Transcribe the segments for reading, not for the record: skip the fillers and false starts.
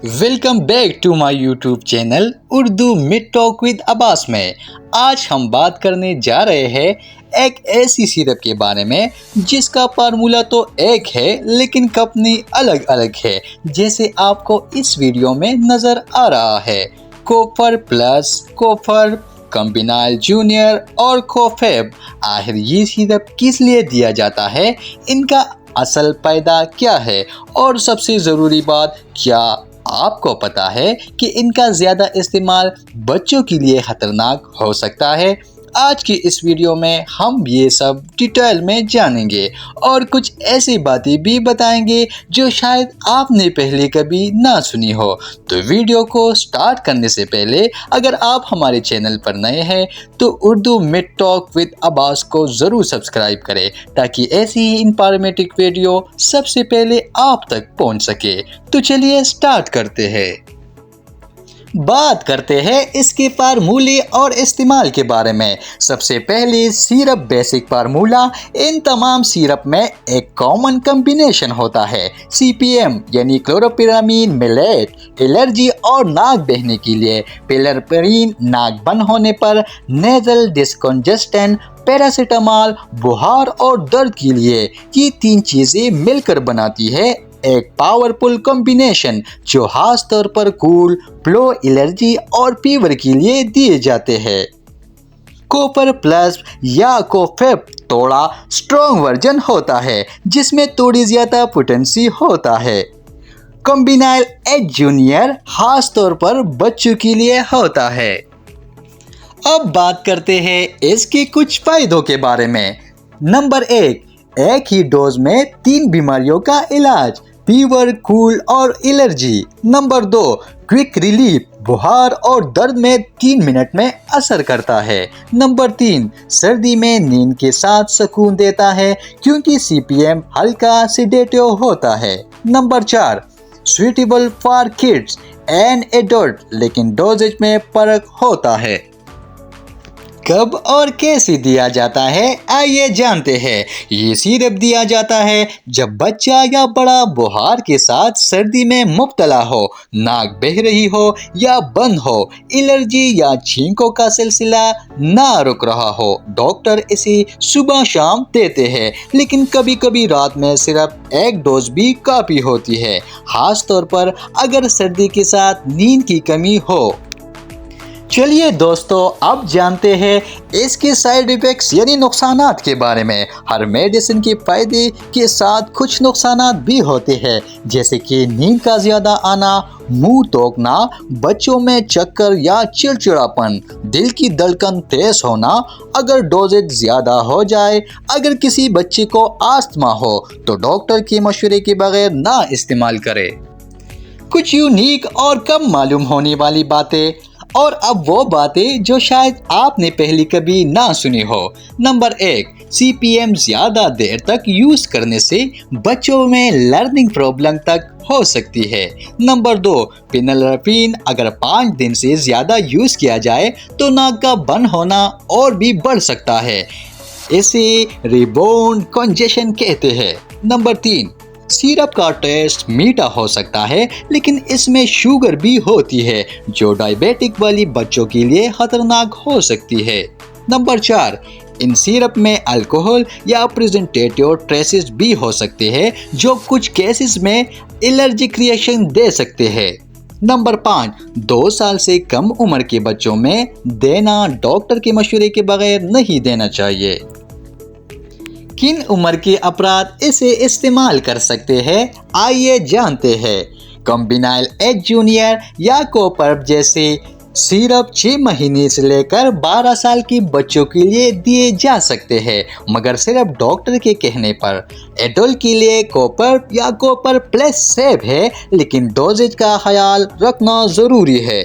Welcome back to my YouTube channel Urdu mid talk with Abbas में। आज हम बात करने जा रहे हैं एक ऐसी सिरप के बारे में जिसका फार्मूला तो एक है लेकिन कंपनी अलग अलग है, जैसे आपको इस वीडियो में नज़र आ रहा है। कोफर प्लस, कोफर, कॉम्बिनाइल जूनियर और कोफेब। आखिर ये सिरप किस लिए दिया जाता है, इनका असल फायदा क्या है और सबसे ज़रूरी बात, क्या आपको पता है कि इनका ज़्यादा इस्तेमाल बच्चों के लिए ख़तरनाक हो सकता है। आज की इस वीडियो में हम ये सब डिटेल में जानेंगे और कुछ ऐसी बातें भी बताएंगे जो शायद आपने पहले कभी ना सुनी हो। तो वीडियो को स्टार्ट करने से पहले अगर आप हमारे चैनल पर नए हैं तो Urdu mid talk with Abbas को ज़रूर सब्सक्राइब करें ताकि ऐसी ही इंफॉर्मेटिव वीडियो सबसे पहले आप तक पहुंच सके। तो चलिए स्टार्ट करते हैं। बात करते हैं इसके फार्मूले और इस्तेमाल के बारे में। सबसे पहले सिरप बेसिक फार्मूला। इन तमाम सिरप में एक कॉमन कॉम्बिनेशन होता है। CPM यानी क्लोरोपिरामीन मिलेट, एलर्जी और नाक बहने के लिए, पिलरपरीन नाक बंद होने पर, नेजल डिस्कॉन्जेस्टेंट, पैरासीटामोल बुखार और दर्द के लिए। ये तीन चीज़ें मिलकर बनाती है एक पावरफुल कॉम्बिनेशन जो खास तौर पर कूल, फ्लो, एलर्जी और फीवर के लिए दिए जाते हैं। कोफर प्लस या कोफेब थोड़ा स्ट्रॉन्ग वर्जन होता है जिसमें थोड़ी ज़्यादा पोटेंसी होता है। कॉम्बिनाइल एच जूनियर खास तौर पर बच्चों के लिए होता है। अब बात करते हैं इसके कुछ फायदों के बारे में। नंबर एक ही डोज में 3 बीमारियों का इलाज, फीवर, कूल और एलर्जी। नंबर 2, क्विक रिलीफ, बुखार और दर्द में 3 मिनट में असर करता है। नंबर 3, सर्दी में नींद के साथ सुकून देता है क्योंकि CPM हल्का सिडेटिव होता है। Number 4, suitable for kids and adult, लेकिन डोजेज में फर्क होता है। कब और कैसे दिया जाता है, आइए जानते हैं। ये सिरप दिया जाता है जब बच्चा या बड़ा बुखार के साथ सर्दी में मुब्तला हो, नाक बह रही हो या बंद हो, एलर्जी या छींकों का सिलसिला ना रुक रहा हो। डॉक्टर इसे सुबह शाम देते हैं, लेकिन कभी कभी रात में सिर्फ एक डोज भी काफ़ी होती है, खास तौर पर अगर सर्दी के साथ नींद की कमी हो। चलिए दोस्तों, अब जानते हैं इसके साइड इफ़ेक्ट्स यानी नुकसानात के बारे में। हर मेडिसिन के फ़ायदे के साथ कुछ नुकसानात भी होते हैं, जैसे कि नींद का ज़्यादा आना, मुंह तोकना, बच्चों में चक्कर या चिड़चिड़ापन, दिल की धड़कन तेज होना अगर डोजेज ज़्यादा हो जाए। अगर किसी बच्चे को आस्थमा हो तो डॉक्टर के मशवरे के बगैर ना इस्तेमाल करें। कुछ यूनिक और कम मालूम होने वाली बातें, और अब वो बातें जो शायद आपने पहले कभी ना सुनी हो। नंबर 1, CPM ज़्यादा देर तक यूज़ करने से बच्चों में लर्निंग प्रॉब्लम तक हो सकती है। नंबर 2, पिनलरफीन अगर 5 दिन से ज़्यादा यूज़ किया जाए तो नाक का बंद होना और भी बढ़ सकता है, इसे रिबाउंड कंजेशन कहते हैं। नंबर 3, सिरप का टेस्ट मीठा हो सकता है लेकिन इसमें शुगर भी होती है जो डायबिटिक वाली बच्चों के लिए खतरनाक हो सकती है। नंबर 4, इन सिरप में अल्कोहल या प्रेजेंटेटिव ट्रेसेस भी हो सकते हैं जो कुछ केसेस में एलर्जिक रिएक्शन दे सकते हैं। नंबर 5, 2 साल से कम उम्र के बच्चों में देना डॉक्टर के मशवरे के बगैर नहीं देना चाहिए। किन उम्र के अफराद इसे इस्तेमाल कर सकते हैं, आइए जानते हैं। कॉम्बिनाइल एच जूनियर या कोफर जैसे सिरप 6 महीने से लेकर 12 साल के बच्चों के लिए दिए जा सकते हैं, मगर सिर्फ डॉक्टर के कहने पर। एडल्ट के लिए कोफर या कोफर प्लस सेफ है, लेकिन डोजेज का ख्याल रखना ज़रूरी है।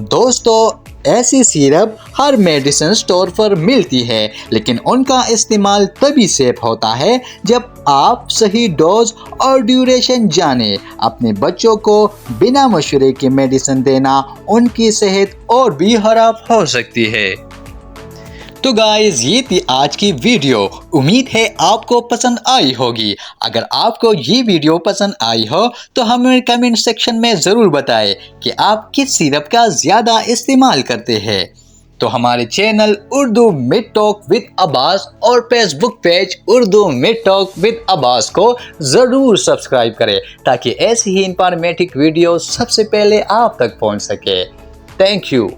दोस्तों, ऐसी सिरप हर मेडिसिन स्टोर पर मिलती है, लेकिन उनका इस्तेमाल तभी सेफ होता है जब आप सही डोज और ड्यूरेशन जाने। अपने बच्चों को बिना मशवरे के मेडिसिन देना उनकी सेहत और भी खराब हो सकती है। तो गाइस ये थी आज की वीडियो। उम्मीद है आपको पसंद आई होगी। अगर आपको ये वीडियो पसंद आई हो तो हमें कमेंट सेक्शन में ज़रूर बताएं कि आप किस सिरप का ज़्यादा इस्तेमाल करते हैं। तो हमारे channel Urdu mid talk with Abbas और Facebook page Urdu mid talk with Abbas को ज़रूर सब्सक्राइब करें ताकि ऐसी ही इंफॉर्मेटिव वीडियो सबसे पहले आप तक पहुंच सके। Thank you.